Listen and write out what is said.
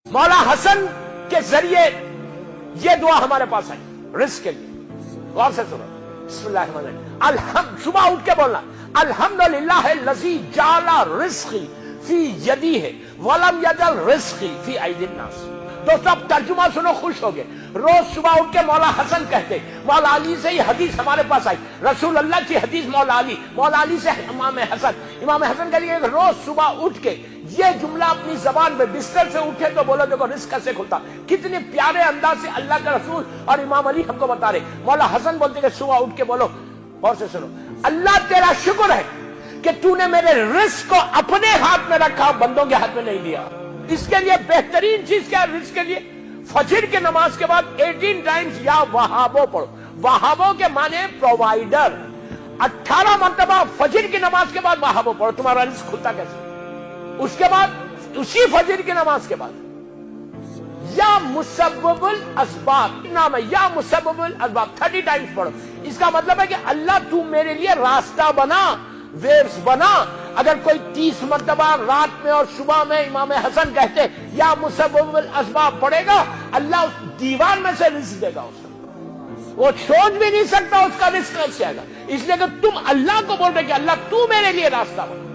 मौला हसन के जरिए ये दुआ हमारे पास आई रिस्क के लिए। गौर से सुनो, बिस्मिल्लाह। सुबह उठ के बोलना अल्हम्दुलिल्लाह लज़ी जाला रिस्की फी यदी है वलम यजल रिस्की फी ऐदिन नास। दोस्तों अब तर्जुमा सुनो, खुश हो गए। रोज सुबह उठ के मौला हसन कहते, मौला अली से ये हदीस हमारे पास आई, रसूल अल्लाह की हदीस मौला अली से इमाम हसन कह रोज सुबह उठ के ये जुमला अपनी जबान में बिस्तर से उठे तो बोलो, देखो रिस्क कैसे खुलता। कितने प्यारे अंदाज से अल्लाह का रसूल और इमाम अली हमको बता रहे। मौला हसन बोलते कि सुबह उठ के बोलो, और से सुनो, अल्लाह तेरा शुक्र है कि तूने मेरे रिस्क को अपने हाथ में रखा, बंदों के हाथ में नहीं दिया। इसके लिए बेहतरीन चीज क्या है रिस्क के लिए? फजर के नमाज के बाद 18 टाइम्स या वहाबो पढ़ो। वहाबो के माने प्रोवाइडर। 18 मरतबा फजर की नमाज के बाद वहाबो पढ़ो, तुम्हारा रिस्क खुलता कैसे? उसके बाद उसी फजर की नमाज के बाद या मुसब्बबुल असबाब नाम है, या मुसब्बबुल असबाब 30 टाइम्स पढ़ो। इसका मतलब है कि अल्लाह तू मेरे लिए रास्ता बना, वेव्स बना। अगर कोई 30 मरतबा रात में और सुबह में इमाम हसन कहते या मुसब्बबुल असबाब पढ़ेगा, अल्लाह उस दीवार में से रिस्क देगा उसको। वो सोच भी नहीं सकता उसका रिस्क कैसे आएगा। इसलिए कि तुम अल्लाह को बोल रहे कि अल्लाह तू मेरे लिए रास्ता बना।